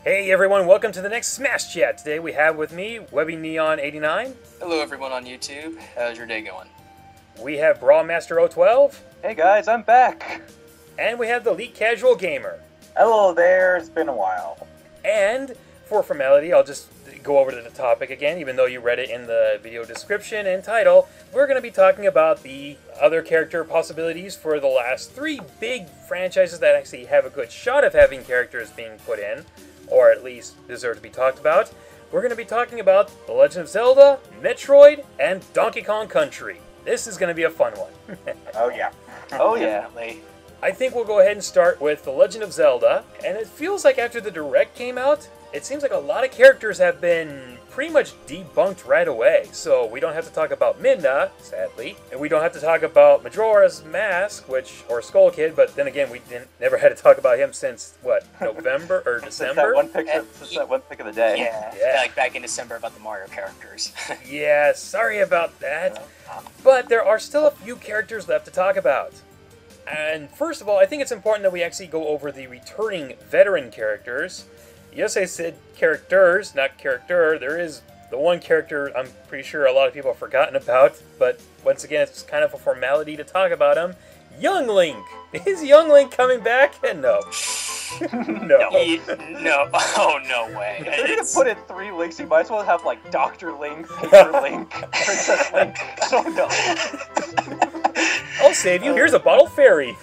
Hey everyone, welcome to the next Smash Chat. Today we have with me WebbyNeon89. Hello everyone on YouTube. How's your day going? We have Brawlmaster012. Hey guys, I'm back. And we have TheLeetCasualGamer. Hello there, it's been a while. And for formality, I'll just go over to the topic again, even though you read it in the video description and title. We're going to be talking about the other character possibilities for the last three big franchises that actually have a good shot of having characters being put in, or at least deserve to be talked about. We're going to be talking about The Legend of Zelda, Metroid, and Donkey Kong Country. This is going to be a fun one. Oh yeah. Oh yeah. Definitely. I think we'll go ahead and start with The Legend of Zelda, and it feels like after the Direct came out, it seems like a lot of characters have been pretty much debunked right away. So we don't have to talk about Midna, sadly, and we don't have to talk about Majora's Mask, or Skull Kid, but then again, we never had to talk about him since, what, November or December? Since that one pick of the day. Yeah, like back in December about the Mario characters. Yeah, sorry about that. But there are still a few characters left to talk about. And first of all, I think it's important that we actually go over the returning veteran characters. Yes, I said characters, not character. There is the one character I'm pretty sure a lot of people have forgotten about, but once again, it's kind of a formality to talk about him. Young Link! Is Young Link coming back? No. No. No. Oh, no way. If you're gonna put in 3 Links, you might as well have like Dr. Link, Paper Link, Princess Link. I don't know. I'll save you. Here's a bottle fairy.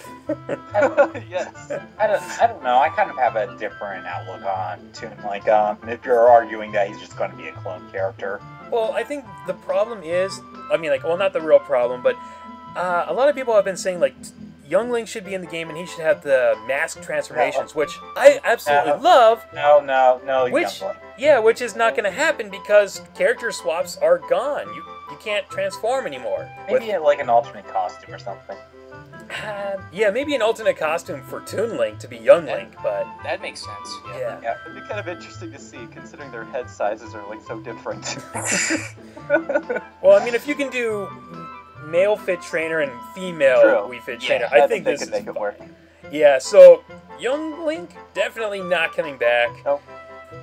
Yes. I don't know. I kind of have a different outlook on Toon Link. If you're arguing that he's just going to be a clone character. Well, I think the problem is, well, not the real problem, but a lot of people have been saying, like, Young Link should be in the game and he should have the mask transformations, which I absolutely love. No, which, Young Link. yeah, which is not going to happen because character swaps are gone. You can't transform anymore. Maybe like an alternate costume or something. Yeah, maybe an alternate costume for Toon Link to be Young Link, but... That makes sense. Yeah. It'd be kind of interesting to see, considering their head sizes are like so different. Well, if you can do male fit trainer and female Wii Fit trainer, I think this could make it work. Yeah, so Young Link definitely not coming back. Nope.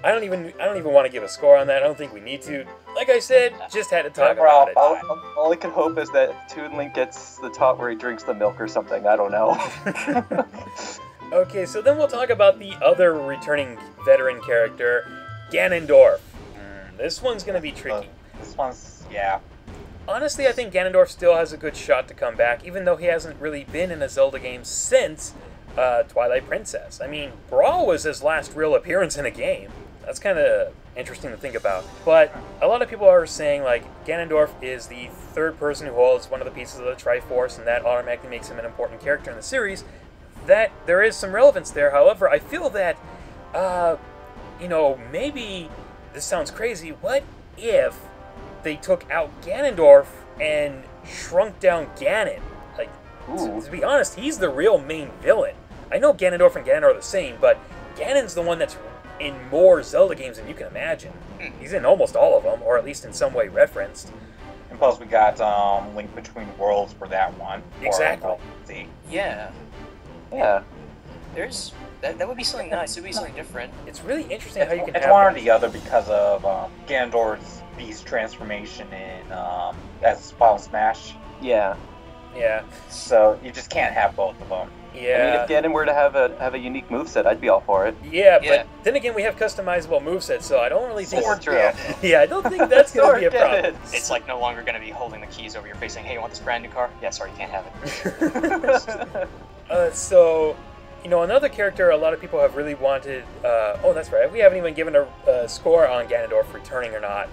I don't even want to give a score on that. I don't think we need to. Like I said, just had to talk about it. All I can hope is that Toon Link gets the top where he drinks the milk or something. I don't know. Okay, so then we'll talk about the other returning veteran character, Ganondorf. This one's going to be tricky. This one's, yeah. Honestly, I think Ganondorf still has a good shot to come back, even though he hasn't really been in a Zelda game since Twilight Princess. Brawl was his last real appearance in a game. That's kind of interesting to think about. But a lot of people are saying, like, Ganondorf is the third person who holds one of the pieces of the Triforce, and that automatically makes him an important character in the series. That there is some relevance there. However, I feel that, maybe this sounds crazy. What if they took out Ganondorf and shrunk down Ganon? Like, to be honest, he's the real main villain. I know Ganondorf and Ganon are the same, but Ganon's the one that's in more Zelda games than you can imagine. He's in almost all of them, or at least in some way referenced. And plus we got Link Between Worlds for that one. Exactly. Yeah. Yeah. There's... That would be something nice. It would be something different. It's really interesting how you can It's have one or the other because of Ganondorf's beast transformation in as Final Smash. Yeah. Yeah. So you just can't have both of them. Yeah. If Ganon were to have a unique moveset, I'd be all for it. Yeah, but then again, we have customizable movesets, so I don't really think... True. Yeah, I don't think that's going to be a problem. It's like no longer going to be holding the keys over your face saying, hey, you want this brand new car? Yeah, sorry, you can't have it. So, another character a lot of people have really wanted... oh, that's right. We haven't even given a score on Ganondorf returning or not.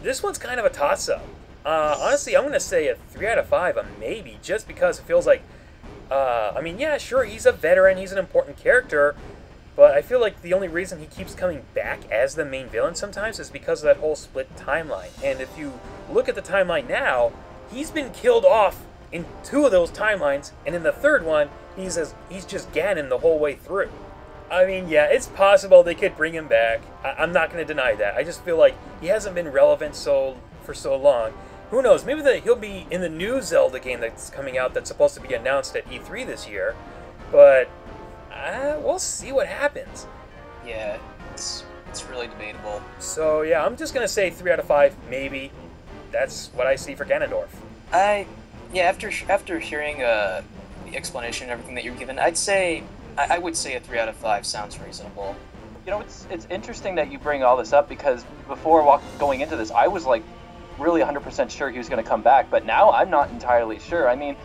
This one's kind of a toss-up. Honestly, I'm going to say a 3 out of 5, a maybe, just because it feels like... yeah, sure, he's a veteran, he's an important character, but I feel like the only reason he keeps coming back as the main villain sometimes is because of that whole split timeline. And if you look at the timeline now, he's been killed off in 2 of those timelines, and in the 3rd one, he's just Ganon the whole way through. Yeah, it's possible they could bring him back. I'm not going to deny that. I just feel like he hasn't been relevant for so long. Who knows? Maybe he'll be in the new Zelda game that's coming out that's supposed to be announced at E3 this year. But we'll see what happens. Yeah, it's really debatable. So yeah, I'm just gonna say 3 out of 5, maybe. That's what I see for Ganondorf. After hearing the explanation and everything that you've given, I would say a 3 out of 5 sounds reasonable. You know, it's interesting that you bring all this up, because before going into this, I was like really 100% sure he was going to come back, but now I'm not entirely sure. I mean,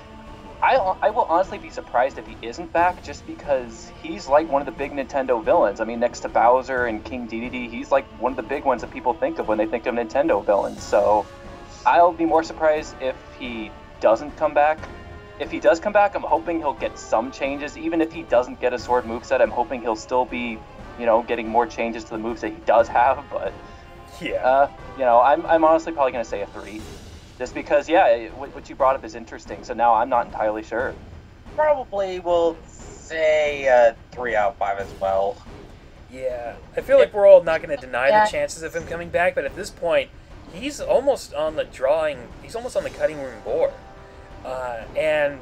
I will honestly be surprised if he isn't back, just because he's like one of the big Nintendo villains. I mean, next to Bowser and King Dedede, he's like one of the big ones that people think of when they think of Nintendo villains. So I'll be more surprised if he doesn't come back. If he does come back, I'm hoping he'll get some changes. Even if he doesn't get a sword moveset, I'm hoping he'll still be, you know, getting more changes to the moves that he does have. But yeah, you know, I'm honestly probably gonna say a 3, just because what you brought up is interesting. So now I'm not entirely sure. Probably will say 3 out of 5 as well. Yeah, I feel like we're all not going to deny the chances of him coming back, but at this point, he's almost on the cutting room board. And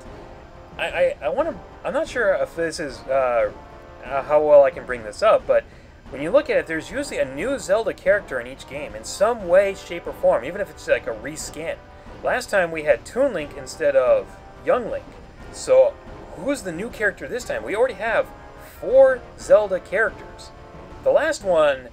I'm not sure if this is how well I can bring this up, but when you look at it, there's usually a new Zelda character in each game in some way, shape, or form, even if it's like a reskin. Last time we had Toon Link instead of Young Link. So who's the new character this time? We already have 4 Zelda characters. The last one,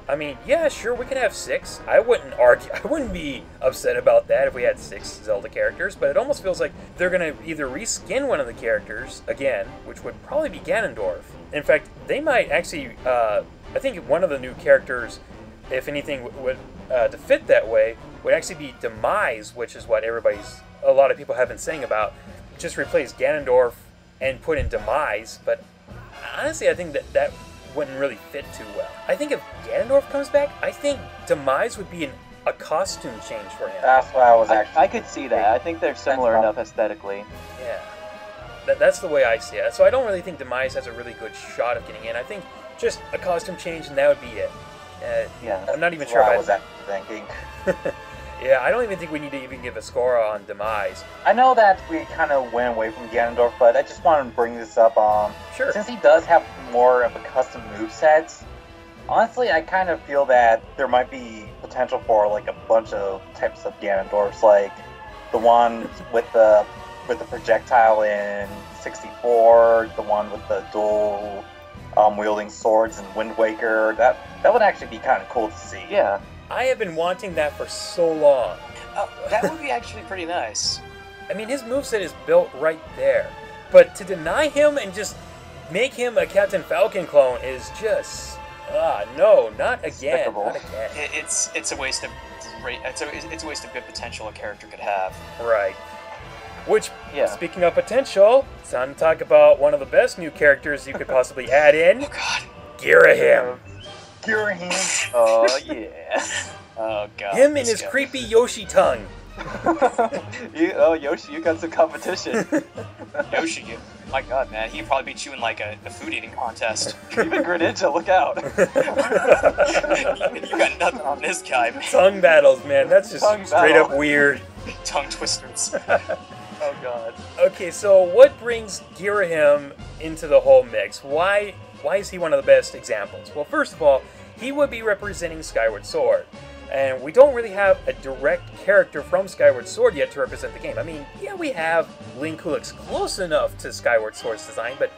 I mean, yeah, sure, we could have 6. I wouldn't argue. I wouldn't be upset about that if we had 6 Zelda characters, but it almost feels like they're going to either reskin one of the characters again, which would probably be Ganondorf. In fact, they might actually, I think one of the new characters, if anything, would to fit that way, would actually be Demise, which is what a lot of people have been saying about. Just replace Ganondorf and put in Demise, but honestly, I think that wouldn't really fit too well. I think if Ganondorf comes back, I think Demise would be a costume change for him. That's what I was actually... I could see that. I think they're similar enough aesthetically. Yeah. That's the way I see it. So I don't really think Demise has a really good shot of getting in. I think just a costume change and that would be it. I'm not even sure what I if was actually thinking. Yeah, I don't even think we need to even give a score on Demise. I know that we kind of went away from Ganondorf, but I just wanted to bring this up. Sure. Since he does have more of a custom moveset, honestly, I kind of feel that there might be potential for like a bunch of types of Ganondorfs, like the one with the projectile in 64, the one with the dual wielding swords in Wind Waker. That would actually be kind of cool to see. Yeah. I have been wanting that for so long. That would be actually pretty nice. I mean, his moveset is built right there. But to deny him and just make him a Captain Falcon clone is just... no, not again. Despicable. Not again. It's a waste of it's a waste of good potential a character could have. Right. Which, speaking of potential, it's time to talk about one of the best new characters you could possibly add in. Oh god. Ghirahim. Ghirahim. Oh yeah. Oh god. Him and his creepy Yoshi tongue. Yoshi, you got some competition. Yoshi, my god, man, he'd probably be chewing like a food eating contest. Even Greninja, look out. You got nothing on this guy, man. Tongue battles, man. That's just straight up weird. Tongue twisters. Oh god. Okay, so what brings Ghirahim into the whole mix? Why is he one of the best examples? Well, first of all, he would be representing Skyward Sword. And we don't really have a direct character from Skyward Sword yet to represent the game. I mean, yeah, we have Link who looks close enough to Skyward Sword's design, but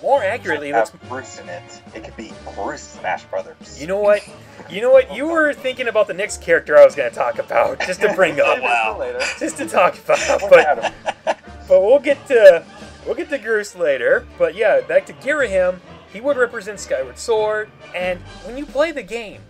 more accurately, let's Bruce in it. It could be Bruce Smash Brothers. You know what? You were thinking about the next character I was going to talk about, just to bring up. Wow. Just to talk about, but we'll get to Groose later. But yeah, back to Ghirahim. He would represent Skyward Sword, and when you play the game,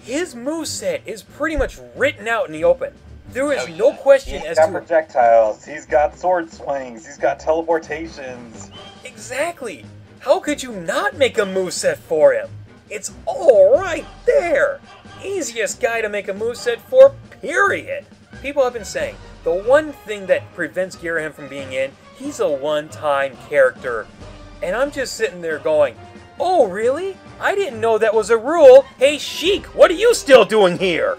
his moveset is pretty much written out in the open. There is no question as to... He's got projectiles, he's got sword swings, he's got teleportations. Exactly! How could you not make a moveset for him? It's all right there! Easiest guy to make a moveset for, period! People have been saying, the one thing that prevents Ghirahim from being in, he's a one-time character. And I'm just sitting there going, oh, really? I didn't know that was a rule. Hey, Sheik, what are you still doing here?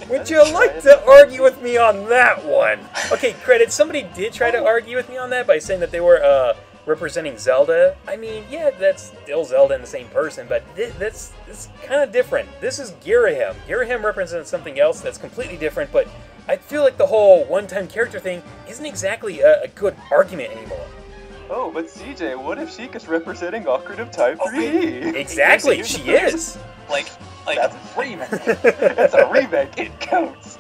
Would you like to argue with me on that one? Okay, credit. Somebody did try to argue with me on that by saying that they were representing Zelda, I mean, yeah, that's still Zelda and the same person, but that's kind of different. This is Ghirahim. Ghirahim represents something else that's completely different, but I feel like the whole one-time character thing isn't exactly a good argument anymore. Oh, but CJ, what if Sheikah's representing Ocarina of Time 3D? Exactly, she is. Like That's a remake. That's a remake. It counts.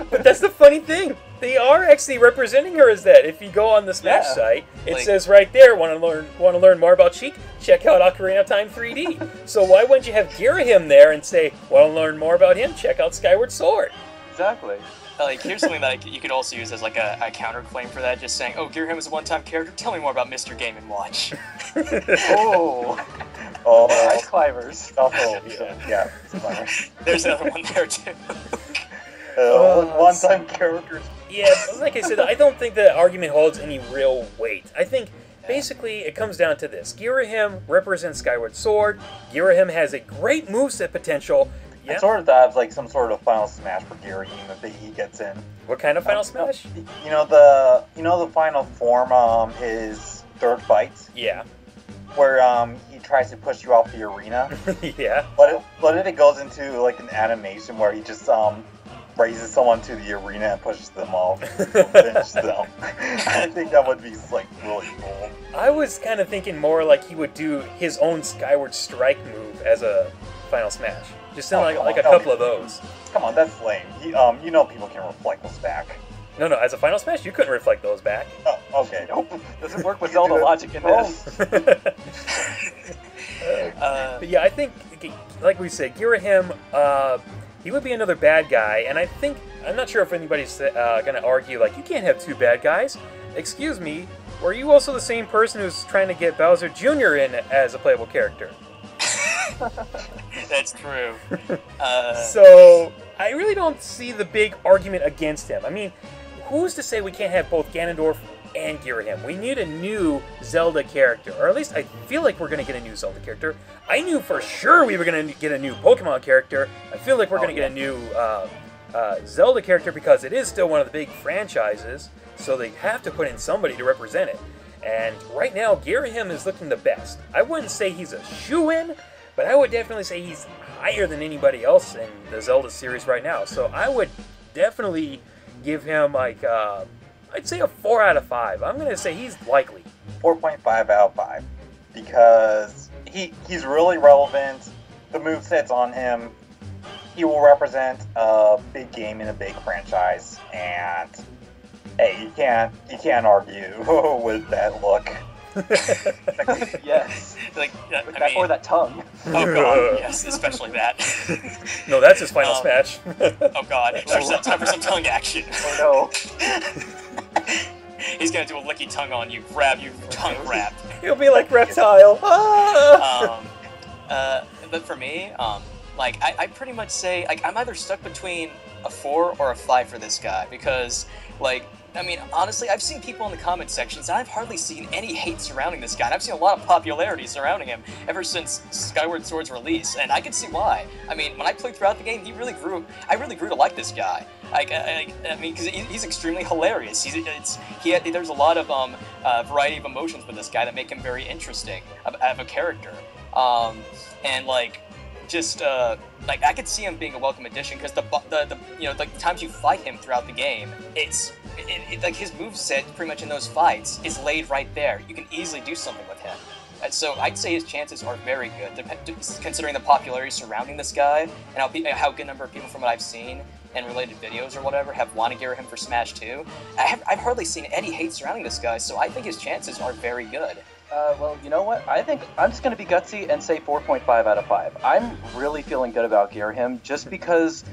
But that's the funny thing. They are actually representing her as that. If you go on the Smash site, it says right there, want to learn more about Sheik? Check out Ocarina of Time 3D. So why wouldn't you have Ghirahim there and say, want to learn more about him? Check out Skyward Sword. Exactly. Like, here's something that you could also use as like a counterclaim for that, just saying, oh, Ghirahim is a one-time character, tell me more about Mr. Game & Watch. Oh, ice climbers. Yeah. There's another one there, too. One-time characters. Yeah, like I said, I don't think the argument holds any real weight. I think basically it comes down to this. Ghirahim represents Skyward Sword. Ghirahim has a great moveset potential. I sort of have like some sort of final smash for Ghirahim if he gets in. What kind of final smash? You know the final form, his third fight. Yeah. Where he tries to push you off the arena. Yeah. But if it goes into like an animation where he just raises someone to the arena and pushes them off, finish them. I think that would be like really cool. I was kind of thinking more like he would do his own Skyward Strike move as a final smash. Just sound like a couple of those. Come on, that's lame. You know people can reflect those back. No, as a final smash, you couldn't reflect those back. Oh, okay. Nope. Doesn't work with Zelda logic in this. But yeah, I think, like we said, Ghirahim, he would be another bad guy, and I'm not sure if anybody's going to argue, like, you can't have two bad guys. Excuse me, were you also the same person who's trying to get Bowser Jr. in as a playable character? That's true. So, I really don't see the big argument against him. I mean, who's to say we can't have both Ganondorf and Ghirahim? We need a new Zelda character, or at least I feel like we're going to get a new Zelda character. I knew for sure we were going to get a new Pokemon character. I feel like we're going to get a new Zelda character because it is still one of the big franchises, so they have to put in somebody to represent it. And right now, Ghirahim is looking the best. I wouldn't say he's a shoo-in, but I would definitely say he's higher than anybody else in the Zelda series right now. So I would definitely give him, like, I'd say a 4 out of 5. I'm going to say he's likely. 4.5 out of 5. Because he's really relevant. The moveset's on him. He will represent a big game in a big franchise. And, hey, you can't argue with that look. Yes. Like, or that tongue. Oh god, yes, especially that. No, that's his final smash. Oh god, there's time for some tongue action. Oh no. He's gonna do a licky tongue on you, grab you, tongue grab. He'll be like Reptile. But for me, like, I pretty much say, like, I'm either stuck between a 4 or a 5 for this guy, because, like, I mean, honestly, I've seen people in the comment sections, and I've hardly seen any hate surrounding this guy, and I've seen a lot of popularity surrounding him ever since Skyward Sword's release, and I can see why. I mean, when I played throughout the game, I really grew to like this guy. I mean, because he's extremely hilarious. There's a lot of variety of emotions with this guy that make him very interesting of a character. And, like, just, like, I could see him being a welcome addition, because the times you fight him throughout the game, like, his moveset, pretty much in those fights, is laid right there. You can easily do something with him. And so I'd say his chances are very good, considering the popularity surrounding this guy, and how good number of people from what I've seen and related videos or whatever have wanted Ghirahim for Smash 2. I've hardly seen any hate surrounding this guy, so I think his chances are very good. Well, you know what? I think I'm just going to be gutsy and say 4.5 out of 5. I'm really feeling good about Ghirahim, just because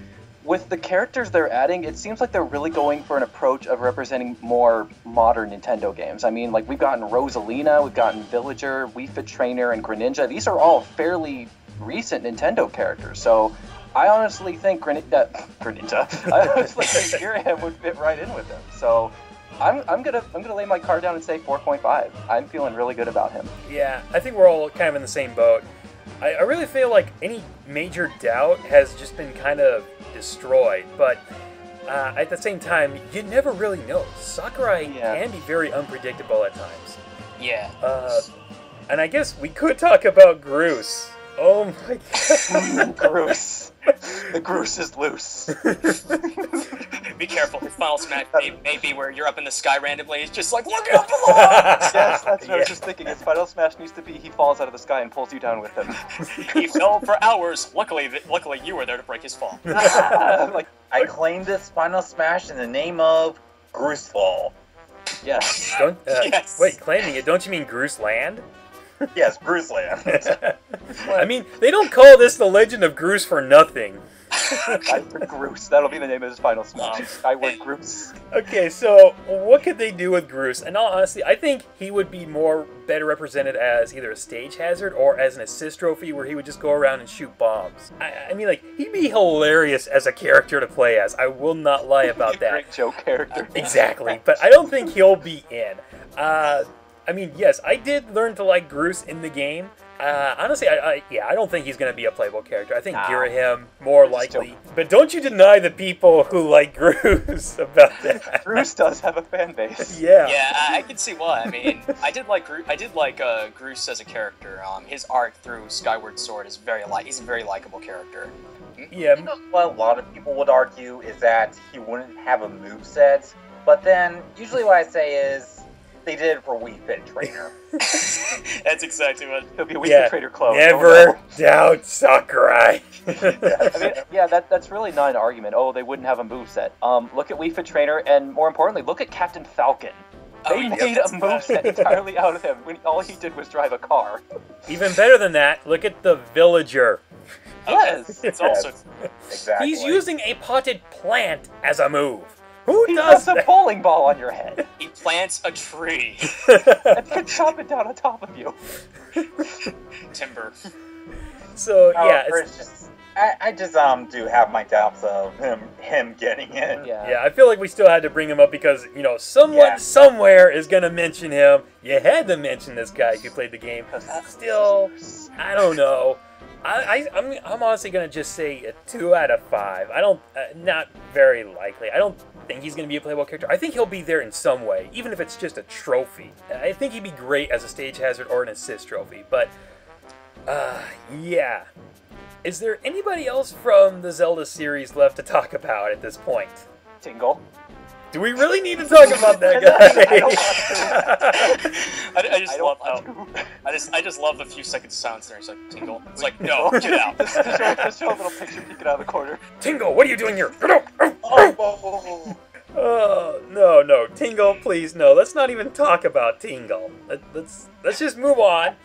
with the characters they're adding, it seems like they're really going for an approach of representing more modern Nintendo games. I mean, like, we've gotten Rosalina, we've gotten Villager, Wii Fit Trainer, and Greninja. These are all fairly recent Nintendo characters, so I honestly think Greninja. I honestly think Ghirahim would fit right in with them. So I'm gonna lay my card down and say 4.5. I'm feeling really good about him. Yeah, I think we're all kind of in the same boat. I really feel like any major doubt has just been kind of destroyed, but at the same time, you never really know. Sakurai can be very unpredictable at times. Yeah. And I guess we could talk about Groose. Oh my god. Groose. The Groose is loose. Be careful. His final smash may be where you're up in the sky randomly. It's just like, look out below! Yes, that's what I Yeah. was just thinking. His final smash needs to be he falls out of the sky and pulls you down with him. He fell for hours. Luckily you were there to break his fall. Like, I claimed this final smash in the name of Groosefall. yes. Don't, Yes. Wait, claiming it, don't you mean Groose Land? Yes, Groosland. I mean, they don't call this the Legend of Groose for nothing. Skyward Groose. That'll be the name of his final smash. Skyward Groose. Okay, so what could they do with Groose? And honestly, I think he would be better represented as either a stage hazard or as an assist trophy where he would just go around and shoot bombs. I mean, like, he'd be hilarious as a character to play as. I will not lie about that. Great joke character. Exactly, but I don't think he'll be in. I mean, yes, I did learn to like Groose in the game. Honestly, I don't think he's going to be a playable character. I think Ghirahim, more likely. But don't you deny the people who like Groose about that. Groose does have a fan base. Yeah. Yeah, I can see why. I mean, I did like Groose as a character. His arc through Skyward Sword is he's a very likable character. Yeah. You know what a lot of people would argue is that he wouldn't have a moveset, but then usually what I say is they did it for Wii Fit Trainer. That's exactly what. He'll be a Wii Fit Trader clone. Never doubt Sakurai. I mean, yeah, that's really not an argument. Oh, they wouldn't have a moveset. Look at Wii Fit Trainer, and more importantly, look at Captain Falcon. They made a moveset entirely out of him when all he did was drive a car. Even better than that, look at the Villager. Yes. It's also. Exactly. He's using a potted plant as a move. Who He does puts a that? bowling ball on your head He plants a tree. and can chop it down on top of you. Timber. So yeah, However, it's just I just do have my doubts of him getting in. yeah, I feel like we still had to bring him up because, you know, someone somewhere is gonna mention him. You had to mention this guy if you played the game. Still, I don't know. I'm honestly gonna just say a 2 out of 5. I don't, not very likely. I don't think he's gonna be a playable character. I think he'll be there in some way, even if it's just a trophy. I think he'd be great as a stage hazard or an assist trophy. But, yeah. Is there anybody else from the Zelda series left to talk about at this point? Tingle. Do we really need to talk about that guy? I just love the few seconds of silence there. It's like, Tingle. It's like, no, get out. Just show a little picture peeking out of the corner. Tingle, what are you doing here? Oh, no, Tingle, please, no. Let's not even talk about Tingle. Let's just move on.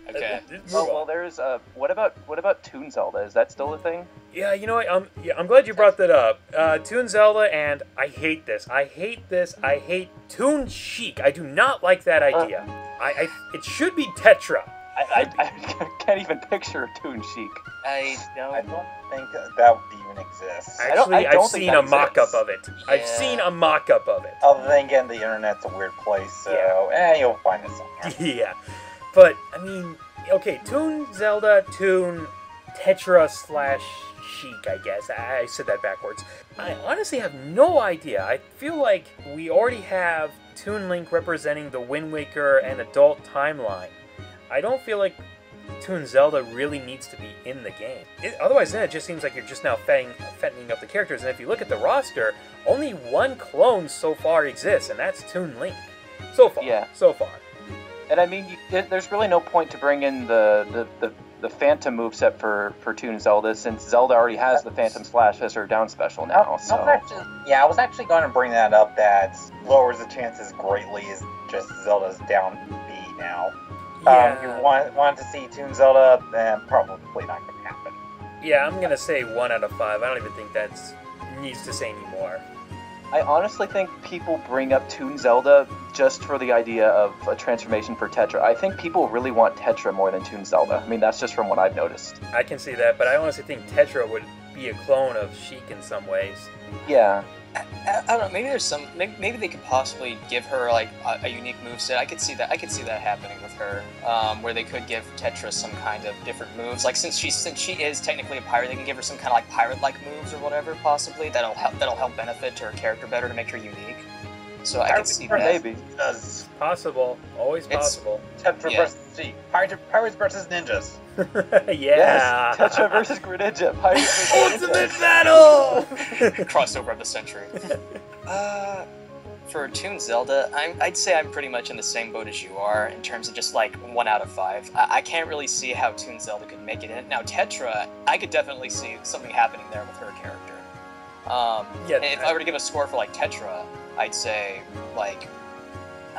Okay. Well, there's what about Toon Zelda? Is that still a thing? Yeah, you know what? I'm glad you brought that up. Toon Zelda, and I hate this. I hate Toon Chic. I do not like that idea. It should be Tetra. I can't even picture Toon Chic. I don't think that would even exist. Actually, I've seen a mock-up of it. Yeah. I've seen a mock-up of it. Other than again, the internet's a weird place, so you'll find it somewhere. Yeah. But, I mean, okay, Toon Zelda, Toon Tetra / Chic, I guess. I said that backwards. I honestly have no idea. I feel like we already have Toon Link representing the Wind Waker and adult timeline. I don't feel like Toon Zelda really needs to be in the game. Otherwise, then it just seems like you're just now fattening up the characters. And if you look at the roster, only one clone so far exists, and that's Toon Link. So far. Yeah. So far. And I mean, there's really no point to bring in the Phantom moveset for Toon Zelda, since Zelda already has the Phantom Slash as her down special now. So I was actually going to bring that up. That lowers the chances greatly. Is just Zelda's down B now. Yeah. If you want to see Toon Zelda, then probably not going to happen. Yeah, I'm gonna say 1 out of 5. I don't even think that's needs to say anymore. I honestly think people bring up Toon Zelda just for the idea of a transformation for Tetra. I think people really want Tetra more than Toon Zelda. I mean, that's just from what I've noticed. I can see that, but I honestly think Tetra would be a clone of Sheik in some ways. Yeah. I don't know. Maybe there's some. Maybe they could possibly give her like a unique moveset. I could see that happening with her, where they could give Tetra some kind of different moves. Like since she is technically a pirate, they can give her some kind of like pirate-like moves or whatever. Possibly that'll help benefit her character better to make her unique. So I can see that. Maybe. Does Possible. Always possible. Tetra Yeah. versus Pirates versus Ninjas. Yeah. Yes, Tetra versus Greninja. Pirates versus Ultimate Ninja. battle! Crossover of the century. For Toon Zelda, I'd say I'm pretty much in the same boat as you are in terms of just like 1 out of 5. I can't really see how Toon Zelda could make it in. Now Tetra, I could definitely see something happening there with her character. If I were to give a score for like Tetra, I'd say like,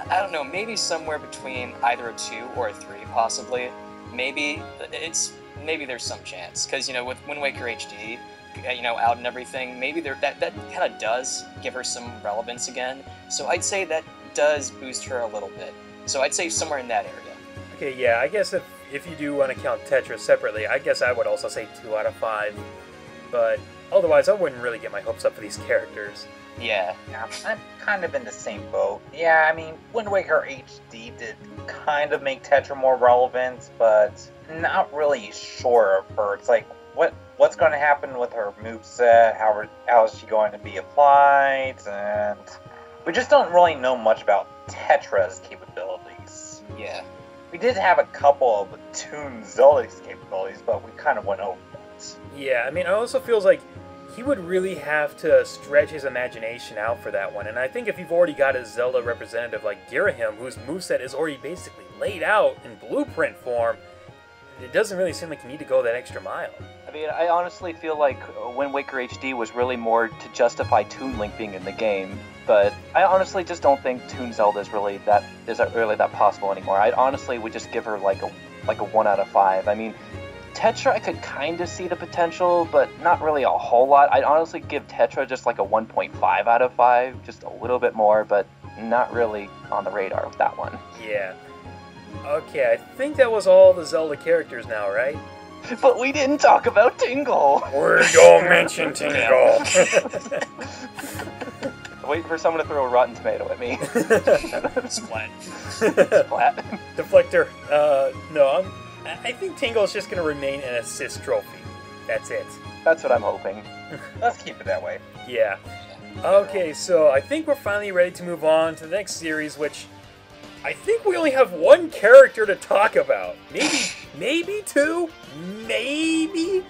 I don't know, maybe somewhere between either a 2 or a 3 possibly. Maybe there's some chance because with Wind Waker HD, out and everything, maybe that kind of does give her some relevance again. So I'd say that does boost her a little bit. So I'd say somewhere in that area. Okay, yeah, I guess if you do want to count Tetra separately, I guess I would also say 2 out of 5. But otherwise, I wouldn't really get my hopes up for these characters. Yeah. Yeah, I'm kind of in the same boat. Yeah, I mean, Wind Waker HD did kind of make Tetra more relevant, but not really sure of her. It's like, what's going to happen with her moveset? How is she going to be applied? And we just don't really know much about Tetra's capabilities. Yeah. We did have a couple of Toon Zelda's capabilities, but we kind of went over it. Yeah, I mean, it also feels like he would really have to stretch his imagination out for that one. And I think if you've already got a Zelda representative like Ghirahim, whose moveset is already basically laid out in blueprint form, it doesn't really seem like you need to go that extra mile. I mean, I honestly feel like Wind Waker HD was really more to justify Toon Link being in the game, but I honestly just don't think Toon Zelda is really that possible anymore. I honestly would just give her like a 1 out of 5. I mean, Tetra I could kind of see the potential, but not really a whole lot. I'd honestly give Tetra just like a 1.5 out of 5, just a little bit more, but not really on the radar with that one. Yeah. Okay, I think that was all the Zelda characters now, right? But we didn't talk about Tingle! We don't mention Tingle! Waiting for someone to throw a rotten tomato at me. Splat. Splat. Deflector. No, I think Tingle is just going to remain an assist trophy. That's it. That's what I'm hoping. Let's keep it that way. Yeah. Okay, so I think we're finally ready to move on to the next series, which I think we only have one character to talk about. Maybe 2, maybe.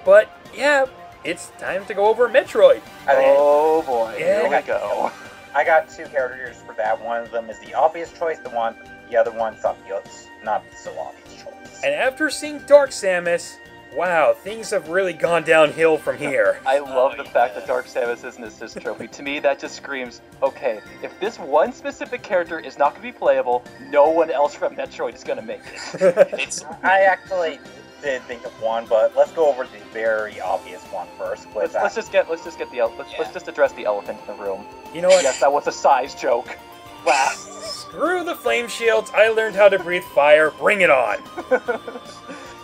But yeah, it's time to go over Metroid. Oh boy, Yeah. here we go. I got 2 characters for that. One of them is the obvious choice. The other one's not so obvious choice. And after seeing Dark Samus, wow, things have really gone downhill from here. I love the fact that Dark Samus is an assist trophy. To me, that just screams, okay, if this one specific character is not going to be playable, no one else from Metroid is going to make it. I actually did think of one, but let's go over the very obvious one first. Let's just address the elephant in the room. You know what? Yes, that was a size joke. Wow. Screw the flame shields. I learned how to breathe fire. Bring it on.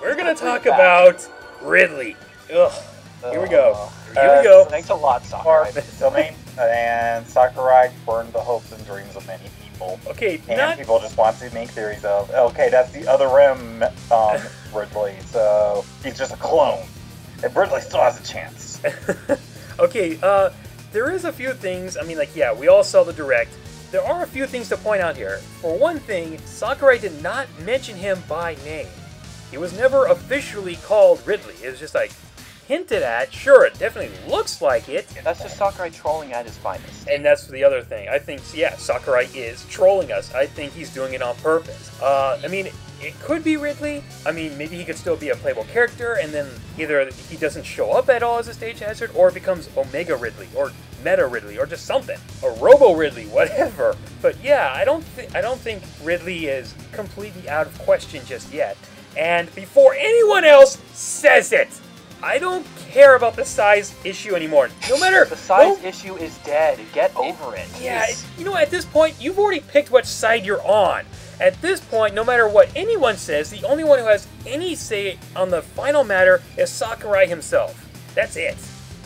We're gonna talk about Ridley. Ugh. Here we go. Here we go. Thanks a lot, Or Sakurai. domain, and Sakurai burned the hopes and dreams of many people. Okay, And people just want to make theories of, okay, that's the other Rim Ridley, so he's just a clone. And Ridley still has a chance. Okay, there is a few things. I mean, like, yeah, we all saw the direct. There are a few things to point out here. For one thing, Sakurai did not mention him by name. He was never officially called Ridley. It was just like hinted at. Sure, it definitely looks like it. That's just Sakurai trolling at his finest. And that's the other thing. I think, yeah, Sakurai is trolling us. I think he's doing it on purpose. I mean, it could be Ridley. I mean, maybe he could still be a playable character, and then either he doesn't show up at all as a stage hazard, or it becomes Omega Ridley, or Meta Ridley, or just something. Or Robo Ridley, whatever. But yeah, I don't think Ridley is completely out of question just yet. And before anyone else says it, I don't care about the size issue anymore. No matter... The size issue is dead. Get over it. Yeah, you know, at this point, you've already picked which side you're on. At this point, no matter what anyone says, the only one who has any say on the final matter is Sakurai himself. That's it.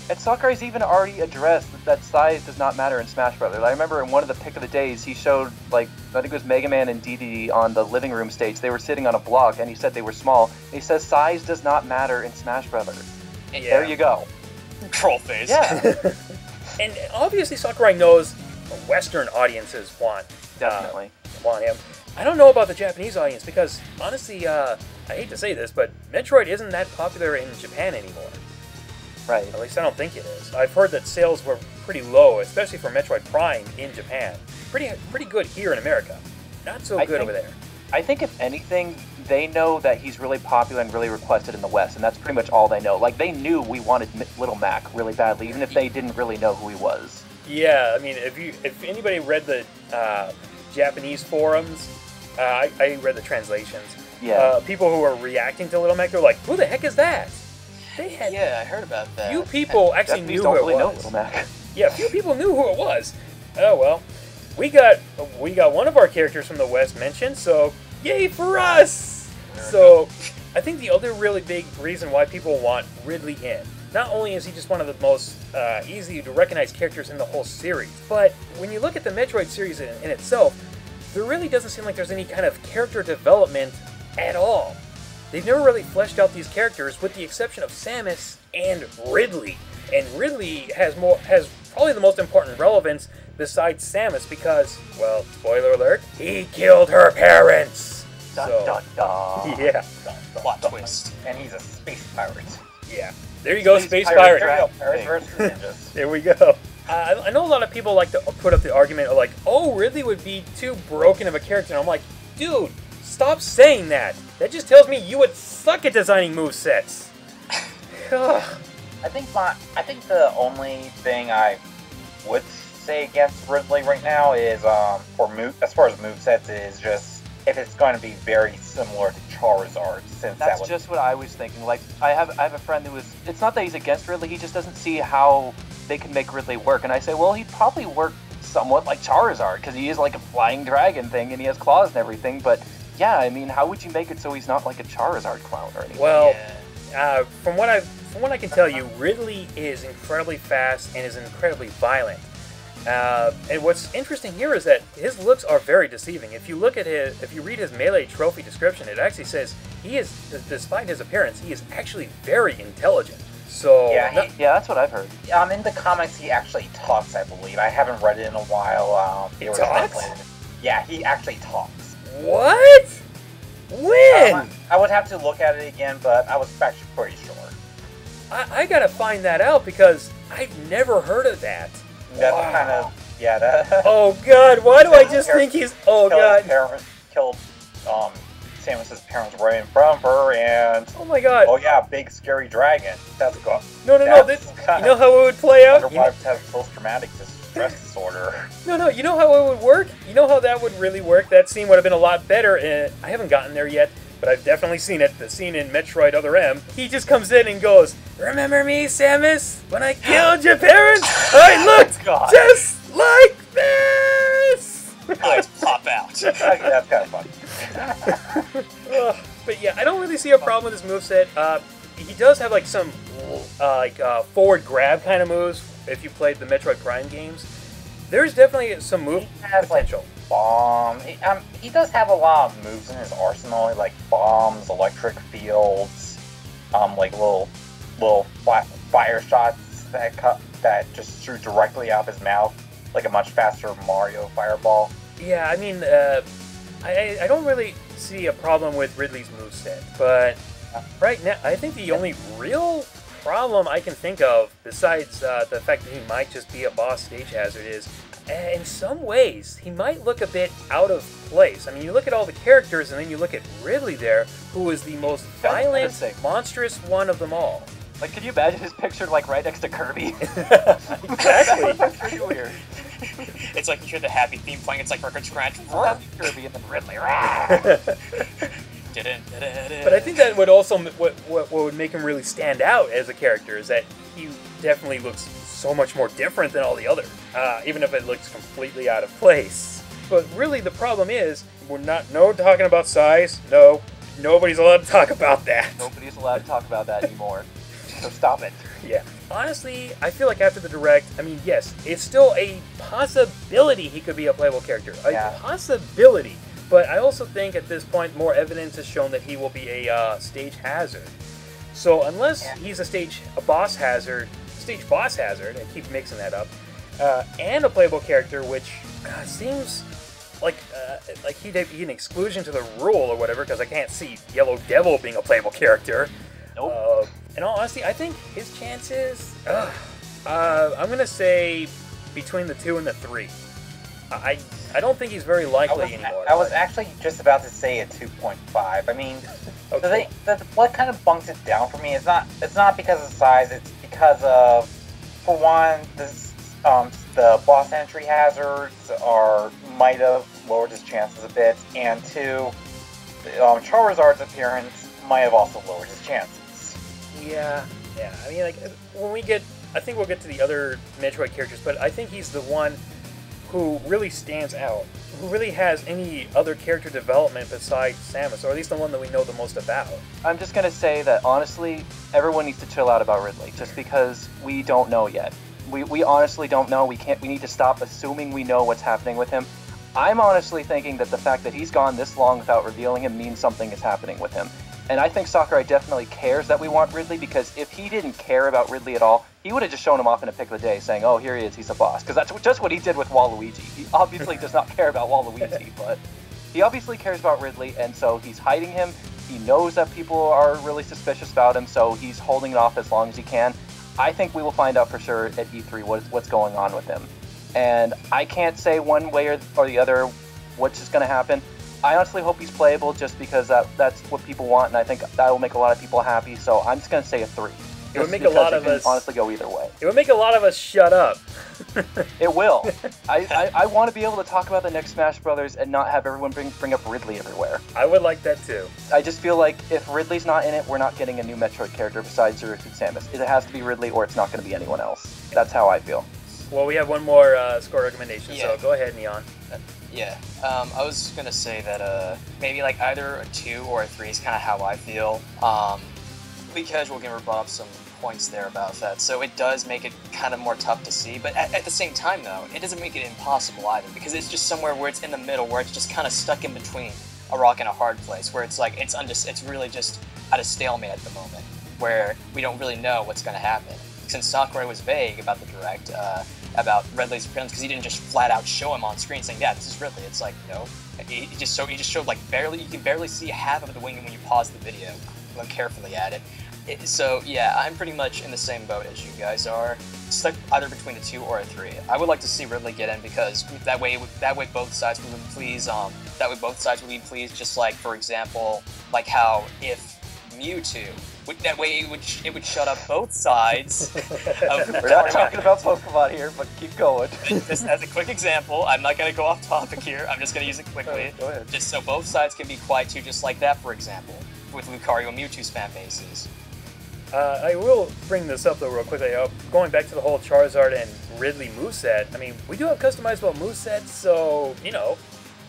And Sakurai's even already addressed that size does not matter in Smash Brothers. I remember in one of the pick of the days, he showed, like, I think it was Mega Man and DDD on the living room stage. They were sitting on a block, and he said they were small. And he says size does not matter in Smash Brothers. Yeah. There you go. Troll face. Yeah. And obviously Sakurai knows Western audiences want Definitely. want him. I don't know about the Japanese audience because honestly, I hate to say this, but Metroid isn't that popular in Japan anymore. Right. At least I don't think it is. I've heard that sales were pretty low, especially for Metroid Prime in Japan. Pretty good here in America. Not so good over there. I think if anything, they know that he's really popular and really requested in the West, and that's pretty much all they know. Like, they knew we wanted Little Mac really badly, even if they didn't really know who he was. Yeah, I mean, if anybody read the Japanese forums, I read the translations. Yeah. People who were reacting to Little Mac, they're like, "Who the heck is that?" They had Yeah, I heard about that. few people actually Japanese knew don't who really it know was. Little Mac. Yeah, few people knew who it was. Oh well, we got one of our characters from the West mentioned, so yay for us! So I think the other really big reason why people want Ridley in, not only is he just one of the most easy to recognize characters in the whole series, but when you look at the Metroid series in itself, there really doesn't seem like there's any kind of character development at all. They've never really fleshed out these characters, with the exception of Samus and Ridley. And Ridley has probably the most important relevance besides Samus because, well, spoiler alert, he killed her parents. Dun, So, dun, dun. yeah, Plot twist. And he's a space pirate. yeah. There you go, Space Space Pirate. Pirate. There you go, Pirates vs. Ninjas. There we go. I know a lot of people like to put up the argument of like, oh, Ridley would be too broken of a character. And I'm like, dude, stop saying that. That just tells me you would suck at designing movesets. I think the only thing I would say against Ridley right now is as far as movesets is just if it's going to be very similar to Charizard, since that That's was just what I was thinking. Like, I have a friend who is. It's not that he's against Ridley. He just doesn't see how they can make Ridley work. And I say, well, he'd probably work somewhat like Charizard because he is like a flying dragon thing and he has claws and everything. But yeah, I mean, how would you make it so he's not like a Charizard clone or anything? Well, Yeah. from what I can tell you, Ridley is incredibly fast and is incredibly violent. And what's interesting here is that his looks are very deceiving. If you read his Melee trophy description, it actually says he is, despite his appearance, he is actually very intelligent. So Yeah, Yeah, that's what I've heard. in the comics he actually talks, I believe. I haven't read it in a while. He talks? Yeah, he actually talks. what? When? I would have to look at it again, but I was actually pretty sure. I gotta find that out because I've never heard of that. That's Wow. kind of that. Oh God! Why do I just think he's? Oh Killed Samus's parents right in front of her, and Oh my God! oh yeah, big scary dragon. That's good. No! That's This, kind you know how it would play out? Your wife has post-traumatic stress disorder. No. You know how it would work? You know how that would really work? That scene would have been a lot better. And I haven't gotten there yet, but I've definitely seen it. The scene in Metroid Other M. He just comes in and goes, "Remember me, Samus? When I killed your parents, I looked God. just like this." Eyes pop out. That's kind of funny. But yeah, I don't really see a problem with his moveset. He does have like some forward grab kind of moves. If you played the Metroid Prime games, there's definitely some move He has potential. bomb. He does have a lot of moves in his arsenal, like bombs, electric fields, like little fire shots that just shoot directly out of his mouth, like a much faster Mario fireball. Yeah, I mean, I don't really see a problem with Ridley's moveset, but right now, I think the only real problem I can think of, besides the fact that he might just be a boss stage hazard, is in some ways he might look a bit out of place. I mean, you look at all the characters, and then you look at Ridley there, who is the most violent, sick. monstrous one of them all. Like, could you imagine his picture like right next to Kirby? Exactly. That's pretty weird. It's like you hear the happy theme playing. It's like record scratch. Kirby and then Ridley. But I think that would also what would make him really stand out as a character is that he definitely looks so much more different than all the other, even if it looks completely out of place. But really, the problem is we're not talking about size. No, nobody's allowed to talk about that. Nobody's allowed to talk about that anymore. So stop it. Yeah. Honestly, I feel like after the direct, I mean, yes, it's still a possibility he could be a playable character. A possibility. But I also think at this point more evidence has shown that he will be a stage hazard. So unless he's a stage boss hazard, I keep mixing that up, and a playable character, which seems like he'd be an exclusion to the rule or whatever, because I can't see Yellow Devil being a playable character. Nope. In all honesty, I think his chances, I'm gonna say between the 2 and the 3. I don't think he's very likely anymore. I was actually just about to say a 2.5. I mean, okay. what kind of bunks it down for me is it's not because of size. It's because of, for one, the boss entry hazards might have lowered his chances a bit, and 2, Charizard's appearance might have also lowered his chances. Yeah. I mean, like I think we'll get to the other Metroid characters, but I think he's the one who really stands out, who really has any other character development besides Samus, or at least the one that we know the most about. I'm just gonna say that honestly, everyone needs to chill out about Ridley, just because we don't know yet. We honestly don't know. We need to stop assuming we know what's happening with him. I'm honestly thinking that the fact that he's gone this long without revealing him means something is happening with him. And I think Sakurai definitely cares that we want Ridley, because if he didn't care about Ridley at all, he would have just shown him off in a pick of the day saying, oh, here he is, he's a boss. Because that's just what he did with Waluigi. He obviously does not care about Waluigi, but he obviously cares about Ridley, and so he's hiding him. He knows that people are really suspicious about him, so he's holding it off as long as he can. I think we will find out for sure at E3 what's going on with him. And I can't say one way or the other what's just going to happen. I honestly hope he's playable, just because that's what people want, and I think that will make a lot of people happy, so I'm just going to say a 3. It would make a lot of us honestly go either way. It would make a lot of us shut up. It will. I want to be able to talk about the next Smash Brothers and not have everyone bring up Ridley everywhere. I would like that too. I just feel like if Ridley's not in it, we're not getting a new Metroid character besides Zero Suit Samus. It has to be Ridley, or it's not going to be anyone else. That's how I feel. Well, we have one more score recommendation, Yeah. So go ahead, Neon. Yeah, I was gonna say that maybe like either a 2 or a 3 is kind of how I feel. TheLeetCasualGamer brought up some points there about that, so it does make it kind of more tough to see, but at the same time though, it doesn't make it impossible either, because it's just somewhere where it's in the middle, where it's just kind of stuck in between a rock and a hard place, where it's like it's really just at a stalemate at the moment, where we don't really know what's going to happen. Since Sakurai was vague about the direct, about Ridley's appearance, because he didn't just flat out show him on screen saying, yeah, this is Ridley. It's like, no, he just showed like barely, you can barely see half of the wing when you pause the video, look carefully at it. So yeah, I'm pretty much in the same boat as you guys are, stuck either between a 2 or a 3. I would like to see Ridley get in, because that way both sides would be pleased. That way both sides would be pleased. Just like, for example, like how if Mewtwo, that way it would shut up both sides. We're not talking about Pokemon here, but keep going. Just as a quick example, I'm not going to go off topic here. I'm just going to use it quickly. Go ahead. Just so both sides can be quiet too, just like that, for example, with Lucario and Mewtwo's fan bases. I will bring this up though real quickly. Going back to the whole Charizard and Ridley moveset, I mean, we do have customizable movesets, so, you know,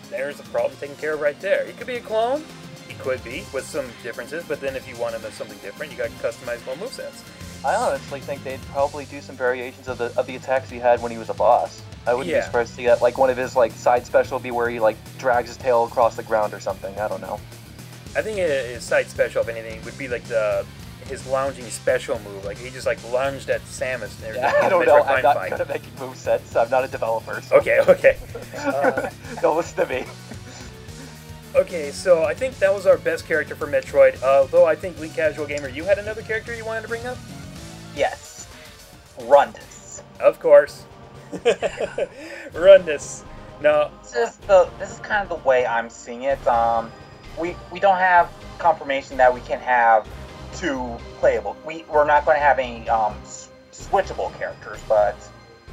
there's a problem taken care of right there. He could be a clone, he could be, with some differences, but then if you want him as something different, you got customizable movesets. I honestly think they'd probably do some variations of the attacks he had when he was a boss. I wouldn't be surprised to see that, like one of his like side special be where he like drags his tail across the ground or something. I don't know. I think his side special, if anything, would be like his lounging special move. Like he just like lunged at Samus. I don't know. I'm not good at making movesets. I'm not a developer. So. Okay. Don't listen to me. Okay, so I think that was our best character for Metroid. Though I think TheLeetCasualGamer, you had another character you wanted to bring up? Yes. Rundus. Of course. Rundus. No. This is kind of the way I'm seeing it. We don't have confirmation that we can have 2 playable. We're not going to have any switchable characters, but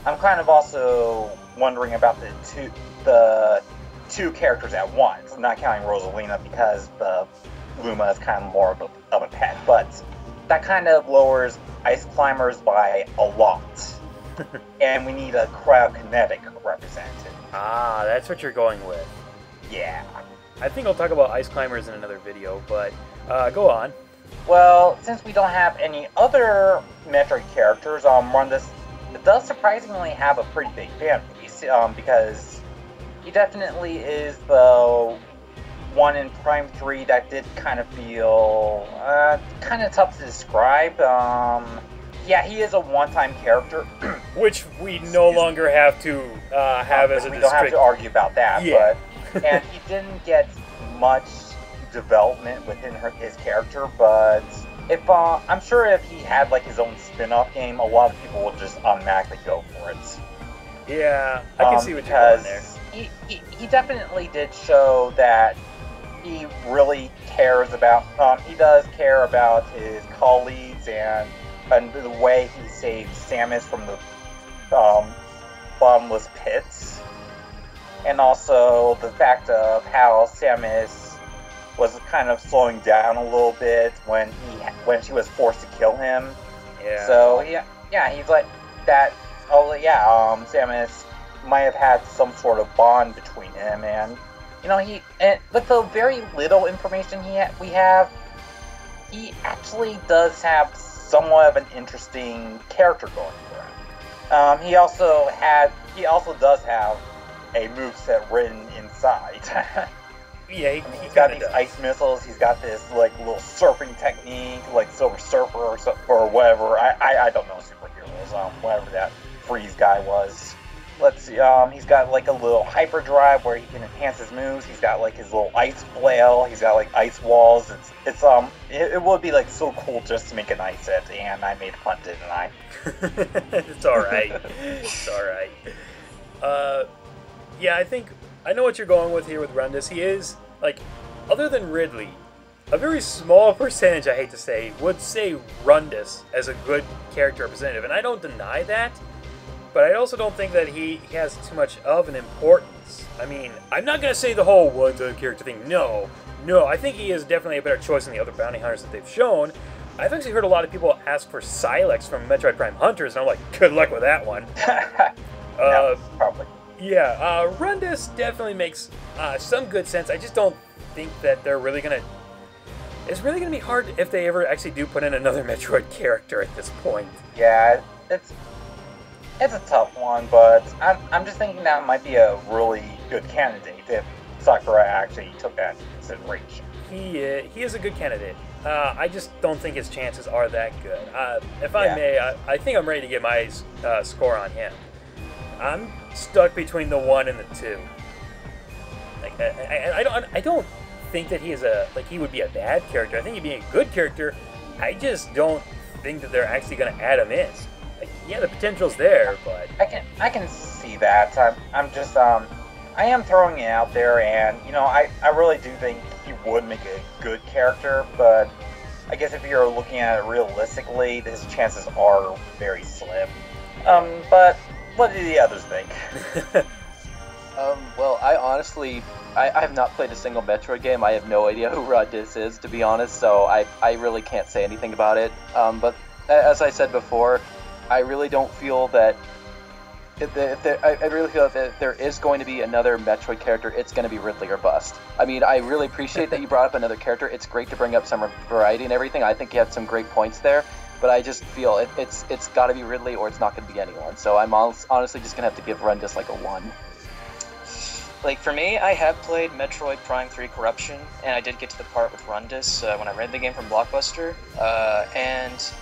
I'm kind of also wondering about the two characters at once. I'm not counting Rosalina because the Luma is kind of more of a pet, but that kind of lowers Ice Climbers by a lot. And we need a cryokinetic representative. Ah, that's what you're going with. Yeah. I think I'll talk about Ice Climbers in another video, but go on. Well, since we don't have any other Metroid characters, Rundus does surprisingly have a pretty big fan base, because he definitely is the one in Prime 3 that did kind of feel kind of tough to describe. yeah, he is a one-time character. Which we no longer have to have as a we don't have to argue about that. Yeah. But and he didn't get much development within his character, but if I'm sure if he had like his own spin-off game, a lot of people would just automatically go for it. Yeah, I can see what you're doing there. He definitely did show that he really cares about. He does care about his colleagues and the way he saved Samus from the bottomless pits, and also the fact of how Samus was kind of slowing down a little bit when she was forced to kill him. Yeah. So yeah, he's like that. Oh yeah, Samus might have had some sort of bond between him, and with the very little information we have, he actually does have somewhat of an interesting character going for him. He also does have a moveset written inside. Yeah, he's got these ice missiles. He's got this like little surfing technique, like Silver Surfer or whatever. I don't know superheroes. Whatever that freeze guy was. Let's see. He's got like a little hyperdrive where he can enhance his moves. He's got like his little ice flail. He's got like ice walls. It would be like so cool just to make an ice set, and I made fun, didn't I? It's all right. It's all right. Yeah, I know what you're going with here with Rundus. He is like, other than Ridley, a very small percentage, I hate to say, would say Rundus as a good character representative, and I don't deny that. But I also don't think that he has too much of an importance. I mean, I'm not going to say the whole one-time character thing. No, I think he is definitely a better choice than the other bounty hunters that they've shown. I've actually heard a lot of people ask for Silex from Metroid Prime Hunters, and I'm like, good luck with that one. No, probably. Yeah, Rundus definitely makes some good sense. I just don't think that they're really going to... It's really going to be hard if they ever actually do put in another Metroid character at this point. Yeah, it's a tough one, but I'm just thinking that might be a really good candidate if Sakurai actually took that into consideration. He is a good candidate. I just don't think his chances are that good. If I may, I think I'm ready to get my score on him. I'm stuck between the 1 and the 2. Like, I don't think that he would be a bad character. I think he'd be a good character. I just don't think that they're actually going to add him in. Like, yeah, the potential's there, but I can see that. I'm just I am throwing it out there, and I really do think he would make a good character, but I guess if you're looking at it realistically, his chances are very slim. But what do the others think? Well, I honestly, I have not played a single Metroid game. I have no idea who Rundus is, to be honest, so I really can't say anything about it. But as I said before, I really don't feel that I really feel that if there is going to be another Metroid character, it's going to be Ridley or bust. I mean, I really appreciate that you brought up another character. It's great to bring up some variety and everything. I think you had some great points there, but I just feel it's got to be Ridley or it's not going to be anyone. So I'm honestly just going to have to give Rundus like a 1. Like, for me, I have played Metroid Prime 3 Corruption, and I did get to the part with Rundus when I read the game from Blockbuster, and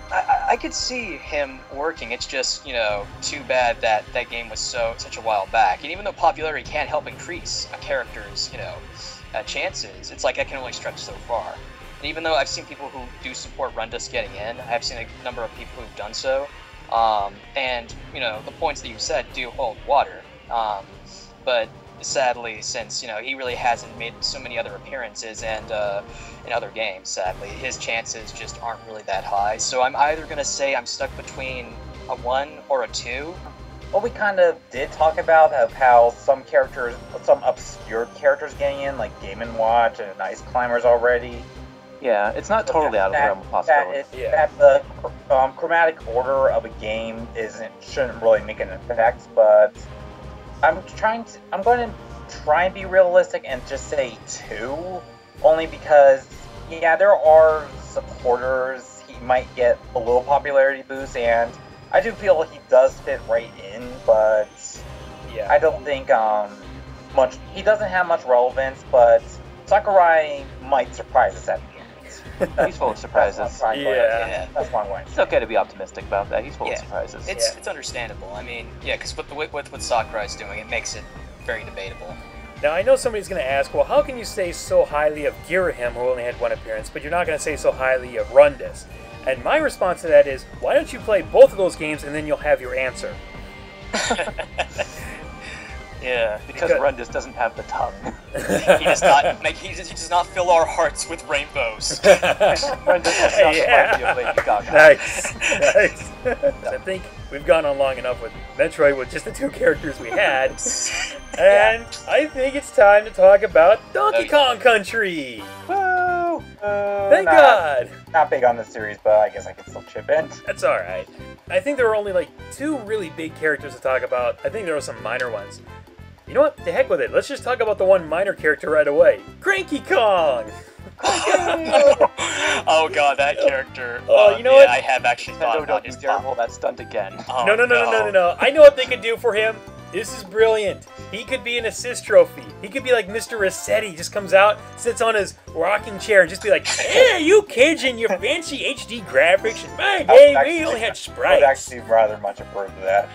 I could see him working. It's just, too bad that that game was such a while back. And even though popularity can help increase a character's, chances, it's like that can only stretch so far. And even though I've seen people who do support Rundus getting in, I've seen a number of people who've done so. And, the points that you said do hold water. But sadly, since, he really hasn't made so many other appearances and in other games, sadly, his chances just aren't really that high. So I'm either going to say I'm stuck between a 1 or a 2. Well, we kind of did talk about how some obscure characters getting in, like Game & Watch and Ice Climbers already. Yeah, it's not totally out of the realm of possibility. That the chromatic order of a game shouldn't really make an effect, but I'm going to try and be realistic and just say 2, only because, there are supporters. He might get a little popularity boost, and I do feel he does fit right in, but I don't think he doesn't have much relevance, but Sakurai might surprise us at the end. He's full of surprises. Yeah. That's one way. It's okay to be optimistic about that. He's full of surprises. It's understandable. I mean, yeah, because with what Sakurai's doing, it makes it very debatable. Now, I know somebody's going to ask, well, how can you say so highly of Ghirahim, who only had one appearance, but you're not going to say so highly of Rundus? And my response to that is, why don't you play both of those games and then you'll have your answer? Yeah, because Rundus doesn't have the tongue. he does not fill our hearts with rainbows. Rundus does not remind me of Lady Gaga. Nice. I think we've gone on long enough with Metroid with just the two characters we had. And I think it's time to talk about Donkey Kong Country. Woo! Thank God. Not big on the series, but I guess I can still chip in. That's alright. I think there were only like two really big characters to talk about. I think there were some minor ones. You know what? The heck with it. Let's just talk about the one minor character right away. Cranky Kong! Oh god, that character. You know what? I have actually thought about his terrible that stunt again. Oh, No. I know what they could do for him. This is brilliant. He could be an assist trophy. He could be like Mr. Rossetti. Just comes out, sits on his rocking chair, and just be like, "Hey, you kids and your fancy HD graphics. And my day, we only had sprites." I would actually rather much approve of that.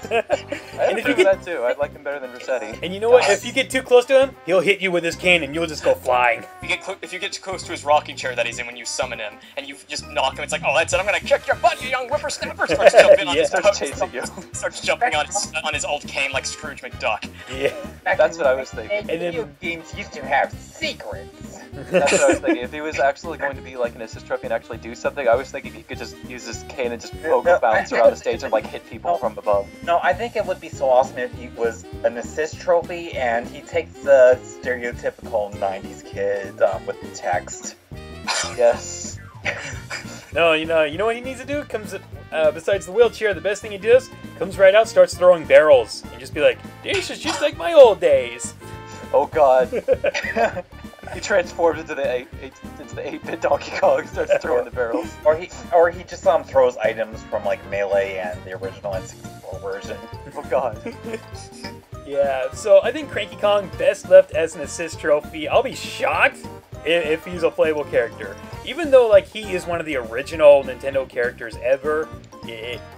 I approve of that too. I'd like him better than Rossetti. And you know what? If you get too close to him, he'll hit you with his cane, and you'll just go flying. If you get too close to his rocking chair that he's in when you summon him, and you just knock him, it's like, oh, that's it. I'm gonna kick your butt, you young whippersnapper. Starts jumping on starts chasing you. Starts jumping on his old cane like Scrooge McDuck. Yeah. That's what I was thinking. And video games used to have secrets. That's what I was thinking. If he was actually going to be like an assist trophy and actually do something, I was thinking he could just use his cane and just pogo bounce around the stage and like hit people from above. No, I think it would be so awesome if he was an assist trophy and he takes the stereotypical 90s kid with the text. Yes. No, you know what he needs to do? Comes besides the wheelchair, the best thing he does, comes right out, starts throwing barrels, and just be like, "This is just like my old days." Oh God. He transforms into the 8-bit Donkey Kong, starts throwing the barrels. Or he just throws items from like Melee and the original N64 version. Oh God. Yeah, so I think Cranky Kong best left as an assist trophy. I'll be shocked if he's a playable character. Even though like he is one of the original Nintendo characters ever,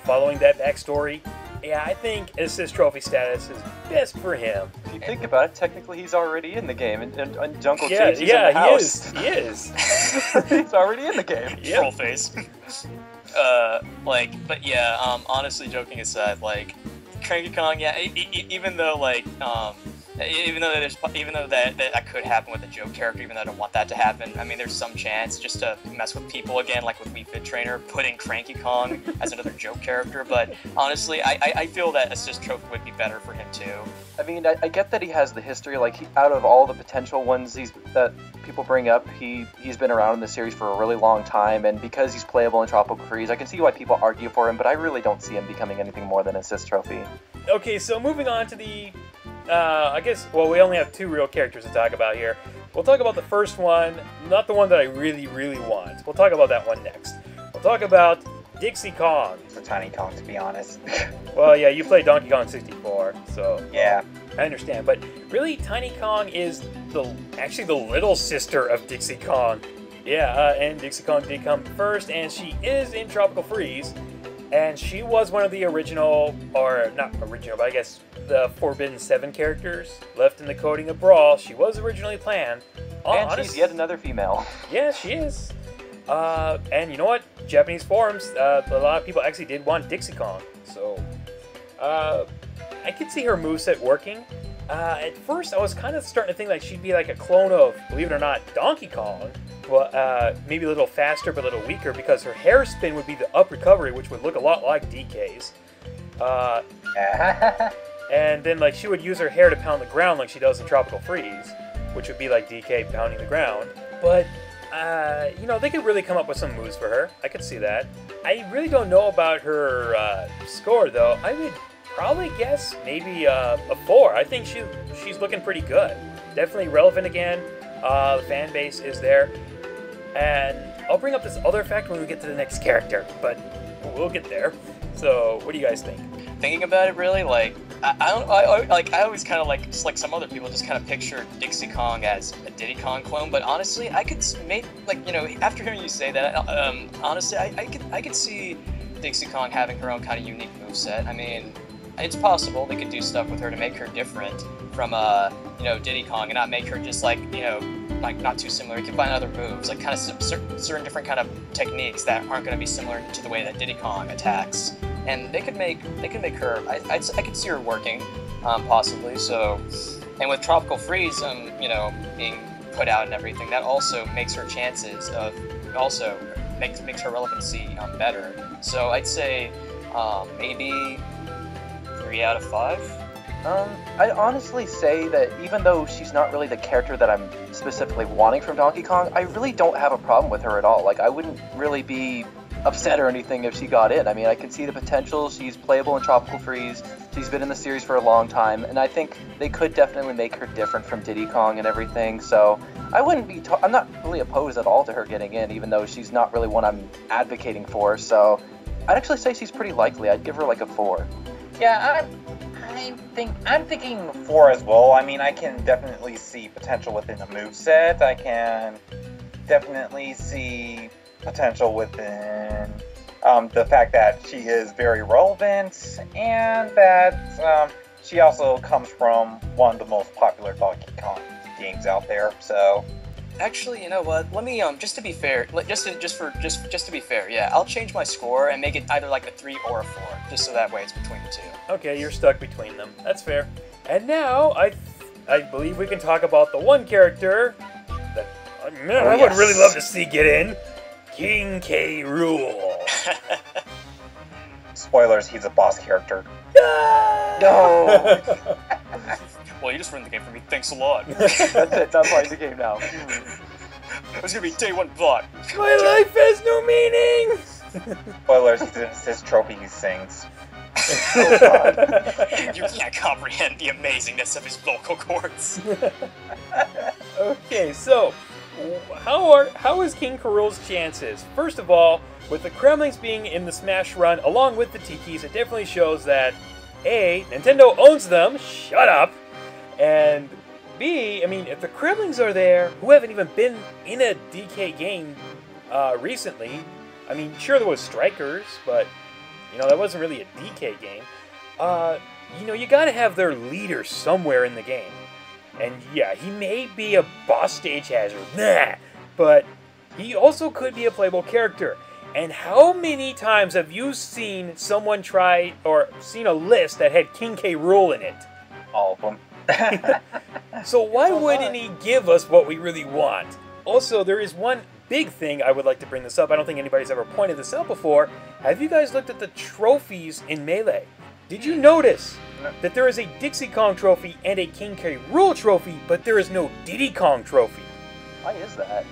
following that backstory, yeah, I think assist trophy status is best for him. If you think about it, technically he's already in the game, and Jungle Chase is in the house. He is. He's already in the game. Yep. Troll face. But yeah, honestly, joking aside, like, Cranky Kong, yeah, even though that could happen with a joke character, even though I don't want that to happen, I mean, there's some chance just to mess with people again, like with Wii Fit Trainer, putting Cranky Kong as another joke character, but honestly, I feel that Assist Trophy would be better for him too. I mean, I get that he has the history, like, out of all the potential ones that people bring up, he's been around in the series for a really long time, and because he's playable in Tropical Freeze, I can see why people argue for him, but I really don't see him becoming anything more than Assist Trophy. Okay, so moving on to the I guess, well, we only have two real characters to talk about here. We'll talk about the first one, not the one that I really, really want. We'll talk about that one next. We'll talk about Dixie Kong. For Tiny Kong, to be honest. Well, yeah, you played Donkey Kong 64, so... Yeah. I understand, but really, Tiny Kong is actually the little sister of Dixie Kong. Yeah, and Dixie Kong did come first, and she is in Tropical Freeze. And she was one of the original, or not original, but I guess the Forbidden 7 characters left in the coding of Brawl. She was originally planned. And she's yet another female. Yeah, she is. And you know what? Japanese forums, a lot of people actually did want Dixie Kong. So, I could see her moveset working. At first, I was kind of starting to think like she'd be like a clone of, believe it or not, Donkey Kong. Well, maybe a little faster but a little weaker because her hair spin would be the up recovery, which would look a lot like DK's. And then like she would use her hair to pound the ground like she does in Tropical Freeze, which would be like DK pounding the ground. But you know, they could really come up with some moves for her. I could see that. I really don't know about her score though. I would probably guess maybe a 4. I think she's looking pretty good. Definitely relevant again. The fan base is there. And I'll bring up this other fact when we get to the next character, but we'll get there. So, what do you guys think? Thinking about it, really, like, I always kind of like, just like some other people, just kind of picture Dixie Kong as a Diddy Kong clone. But honestly, I could like, you know, after hearing you say that, honestly, I could see Dixie Kong having her own kind of unique moveset. I mean, it's possible they could do stuff with her to make her different from you know, Diddy Kong, and not make her just like, you know, like not too similar. You can find other moves, like kind of certain different kind of techniques that aren't going to be similar to the way that Diddy Kong attacks. And they could make her. I could see her working, possibly. So, and with Tropical Freeze, you know, being put out and everything, that also makes her chances of makes her relevancy better. So I'd say maybe 3 out of 5. I'd honestly say that even though she's not really the character that I'm specifically wanting from Donkey Kong, I really don't have a problem with her at all. Like, I wouldn't really be upset or anything if she got in. I mean, I can see the potential. She's playable in Tropical Freeze. She's been in the series for a long time, and I think they could definitely make her different from Diddy Kong and everything. So I wouldn't be. I'm not really opposed at all to her getting in, even though she's not really one I'm advocating for. So I'd actually say she's pretty likely. I'd give her like a 4. Yeah, I'm thinking 4 as well. I mean, I can definitely see potential within the moveset. I can definitely see potential within the fact that she is very relevant, and that she also comes from one of the most popular Donkey Kong games out there. So, actually, you know what? Let me just to be fair, just to be fair, yeah, I'll change my score and make it either like a 3 or a 4, just so that way it's between the two. Okay, you're stuck between them. That's fair. And now I believe we can talk about the one character that I would really love to see get in. King K. Rool. Spoilers, he's a boss character. No! Well, you just ruined the game for me. Thanks a lot. That's it. I'm playing the game now. It was gonna be day 1 plot. My life has no meaning! Spoilers, it's his trophy he sings. Oh, God. You can't comprehend the amazingness of his vocal cords. Okay, so how is King K. Rool's chances? First of all, with the Kremlings being in the Smash Run along with the Tikis, it definitely shows that A, Nintendo owns them, shut up, and B, I mean, if the Kremlings are there, who haven't even been in a DK game recently, I mean, sure there was Strikers, but, you know, that wasn't really a DK game. You know, you gotta have their leader somewhere in the game. And yeah, he may be a boss stage hazard, but he also could be a playable character. And how many times have you seen someone try, or seen a list that had King K. Rool in it? All of them. So why wouldn't he give us what we really want? Also, there is one big thing I would like to bring this up. I don't think anybody's ever pointed this out before. Have you guys looked at the trophies in Melee? Did you notice that there is a Dixie Kong trophy and a King K. Rool trophy, but there is no Diddy Kong trophy? Why is that?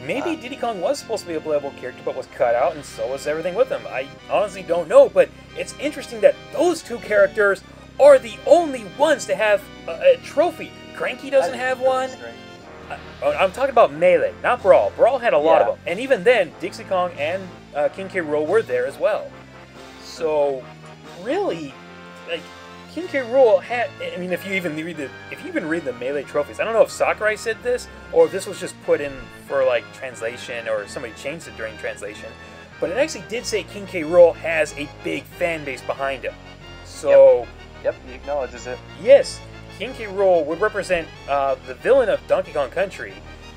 Maybe Diddy Kong was supposed to be a playable character, but was cut out, and so was everything with him. I honestly don't know, but it's interesting that those two characters are the only ones to have a trophy. Cranky doesn't have one. I'm talking about Melee, not Brawl. Brawl had a lot of them. And even then, Dixie Kong and King K. Rool were there as well. So, really, like, King K. Rool had, I mean, if you even read the Melee trophies, I don't know if Sakurai said this, or if this was just put in for, like, translation, or somebody changed it during translation, but it actually did say King K. Rool has a big fan base behind him. So... Yep, he acknowledges it. Yes, King K. Rool would represent the villain of Donkey Kong Country.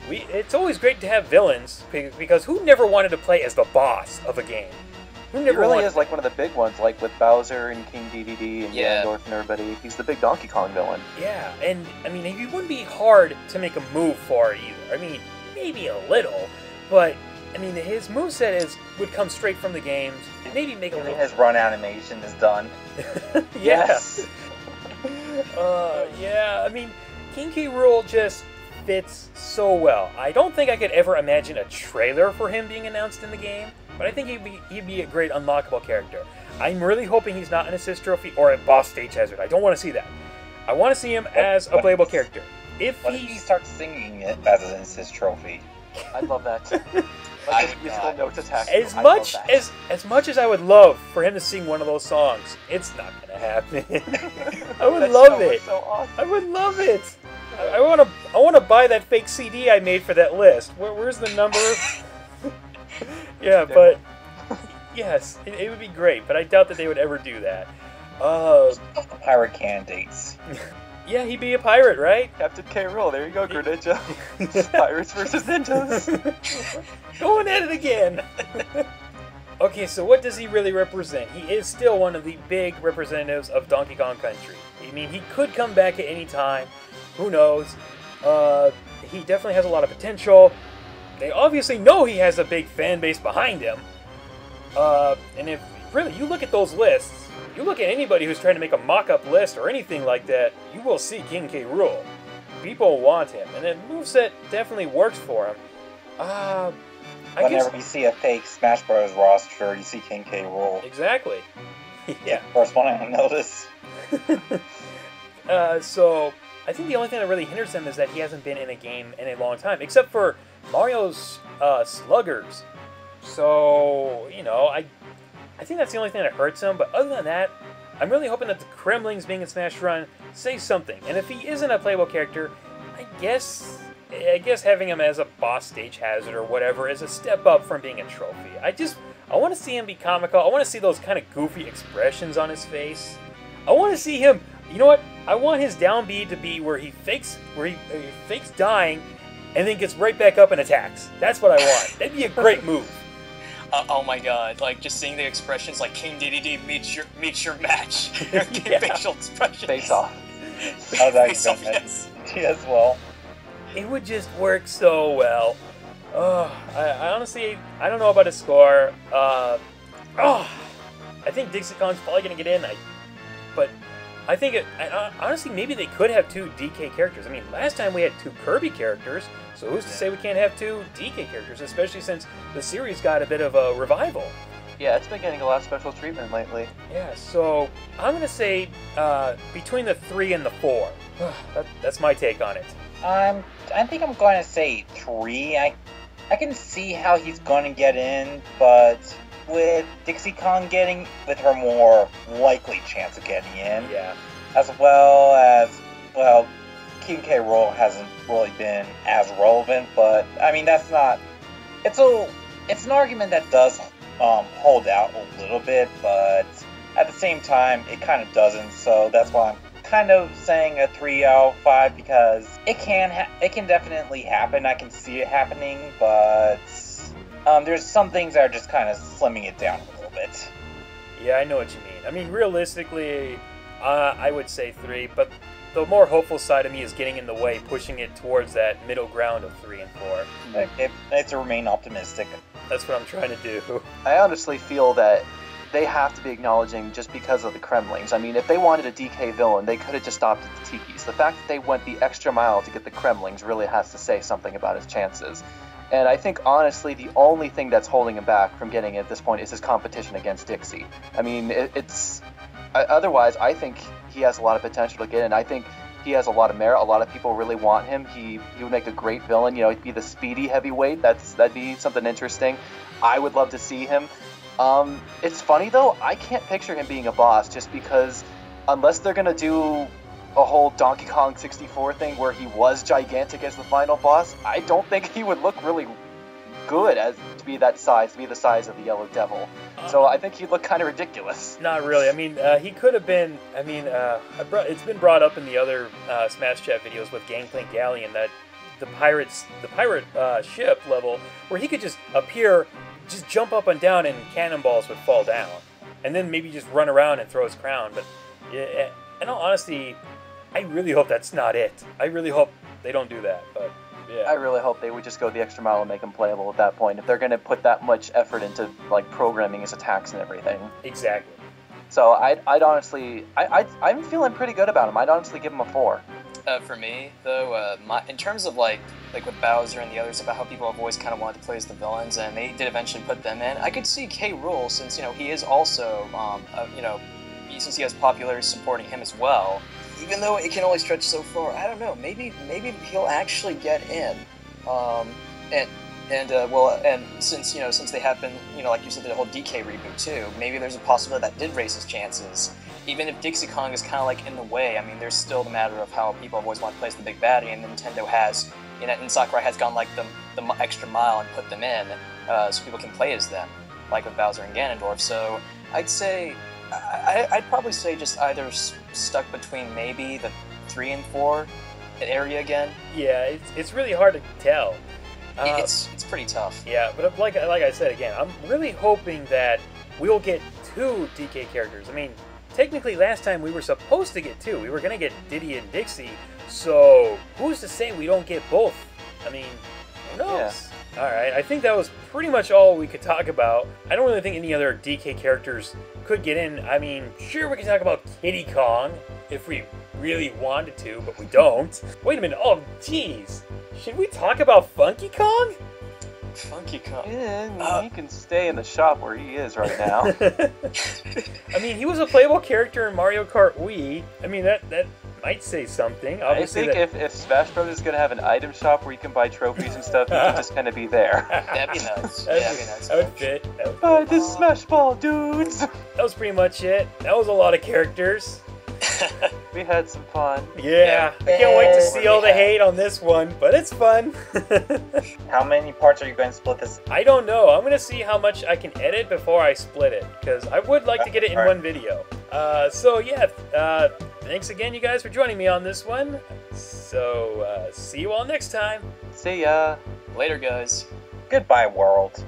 It's always great to have villains, because who never wanted to play as the boss of a game? Who never He really is like one of the big ones, like with Bowser and King DDD and Yeah. Ganondorf and everybody. He's the big Donkey Kong villain. Yeah, and I mean, it wouldn't be hard to make a move for it either. I mean, maybe a little, but I mean, his moveset would come straight from the games. Maybe make a little. His run animation is done. Yes. Yeah, I mean, King K. Rool just fits so well. I don't think I could ever imagine a trailer for him being announced in the game, but I think he'd be a great unlockable character. I'm really hoping he's not an assist trophy or a boss stage hazard. I don't want to see that. I want to see him as a playable character. If What if he starts singing it as an assist trophy? I'd love that. Like those musical notes attached. As much as I would love for him to sing one of those songs, it's not gonna happen. I would love it. So awesome. I would love it. I wanna buy that fake CD I made for that list. Where's the number? Yeah, but yes, it would be great. But I doubt that they would ever do that. Pirate candidates. Yeah, he'd be a pirate, right? Captain K. Rool, there you go, Greninja. Pirates versus ninjas. Going at it again. Okay, so what does he really represent? He is still one of the big representatives of Donkey Kong Country. I mean, he could come back at any time. Who knows? He definitely has a lot of potential. They obviously know he has a big fan base behind him. And if really you look at those lists, you look at anybody who's trying to make a mock-up list or anything like that, you will see King K. Rool. People want him, and the moveset definitely works for him. Whenever you see a fake Smash Bros. Roster, you see King K. Rool. Exactly. Yeah. First one I noticed. So, I think the only thing that really hinders him is that he hasn't been in a game in a long time, except for Mario's Sluggers. So, you know, I think that's the only thing that hurts him, but other than that, I'm really hoping that the Kremlings being in Smash Run say something. And if he isn't a playable character, I guess having him as a boss stage hazard or whatever is a step up from being a trophy. I want to see him be comical. I want to see those kind of goofy expressions on his face. I want to see him, you know what? I want his down B to be where he fakes dying and then gets right back up and attacks. That's what I want. That'd be a great move. Oh my god, like just seeing the expressions like King DDD meets your match. Yeah. Facial expressions. Face off. Oh, Face off, yes. As well. It would just work so well. I honestly, I don't know about his score. I think Dixie Kong's probably going to get in. But I think, honestly, maybe they could have two DK characters. I mean, last time we had two Kirby characters, so who's to say we can't have two DK characters, especially since the series got a bit of a revival. Yeah, it's been getting a lot of special treatment lately. Yeah, so I'm going to say between the 3 and the 4. That's my take on it. I think I'm going to say 3. I can see how he's going to get in, but with Dixie Kong with her more likely chance of getting in, Yeah. as well as, well, King K. Rool hasn't really been as relevant, but, I mean, that's not... It's an argument that does hold out a little bit, but at the same time, it kind of doesn't, so that's why I'm kind of saying a 3 out of 5, because it can definitely happen. I can see it happening, but there's some things that are just kind of slimming it down a little bit. Yeah, I know what you mean. I mean, realistically, I would say 3, but the more hopeful side of me is getting in the way, pushing it towards that middle ground of 3 and 4. It's to remain optimistic. That's what I'm trying to do. I honestly feel that they have to be acknowledging just because of the Kremlings. I mean, if they wanted a DK villain, they could have just stopped at the Tikis. The fact that they went the extra mile to get the Kremlings really has to say something about his chances. And I think, honestly, the only thing that's holding him back from getting it at this point is his competition against Dixie. I mean, otherwise, I think he has a lot of potential to get in. I think he has a lot of merit. A lot of people really want him. He would make a great villain. You know, he'd be the speedy heavyweight. That'd be something interesting. I would love to see him. It's funny, though. I can't picture him being a boss just because unless they're going to do a whole Donkey Kong 64 thing where he was gigantic as the final boss, I don't think he would look really good to be the size of the Yellow Devil. So I think he'd look kind of ridiculous. Not really. I mean, he could have been. I mean, it's been brought up in the other Smash Chat videos with Gangplank Galleon that the pirate ship level where he could just appear, just jump up and down, and cannonballs would fall down, and then maybe just run around and throw his crown. But in all honesty, I really hope that's not it. I really hope they don't do that. But yeah, I really hope they would just go the extra mile and make him playable at that point if they're going to put that much effort into like programming his attacks and everything. Exactly. So I'd honestly, I'm feeling pretty good about him. I'd honestly give him a 4. For me, though, in terms of like with Bowser and the others, about how people have always kind of wanted to play as the villains, and they did eventually put them in, I could see K. Rool, since he is also, since he has popularity supporting him as well. Even though it can only stretch so far, I don't know. Maybe he'll actually get in. And And and since they have been, like you said, the whole DK reboot too, maybe there's a possibility that did raise his chances. Even if Dixie Kong is kind of like in the way, I mean, there's still the matter of how people have always wanted to play as the big baddie, and Nintendo has, and Sakurai has gone like the extra mile and put them in, so people can play as them, like with Bowser and Ganondorf. So I'd say, I'd probably say just either stuck between maybe the 3 and 4 area again. Yeah, it's really hard to tell. It's pretty tough. Yeah, but like I said again, I'm really hoping that we'll get 2 DK characters. I mean, technically last time we were supposed to get 2. We were gonna get Diddy and Dixie, so who's to say we don't get both? I mean, who knows? Yeah. Alright, I think that was pretty much all we could talk about. I don't really think any other DK characters could get in. I mean, sure, we can talk about Kid Kong if we really wanted to, but we don't. Wait a minute, oh jeez. Should we talk about Funky Kong? Funky Kong? Yeah, he can stay in the shop where he is right now. I mean, he was a playable character in Mario Kart Wii. I mean, that might say something. Obviously, I think if Smash Bros. Is going to have an item shop where you can buy trophies and stuff, you can just kind of be there. That'd be nice. That'd be nice. That would fit. Buy this Smash Ball, dudes! That was pretty much it. That was a lot of characters. We had some fun. Yeah, I can't wait to see all the hate on this one, but it's fun. How many parts are you going to split this? I don't know. I'm going to see how much I can edit before I split it, because I would like to get it in one video. So yeah, thanks again, you guys, for joining me on this one. So, see you all next time. See ya. Later, guys. Goodbye, world.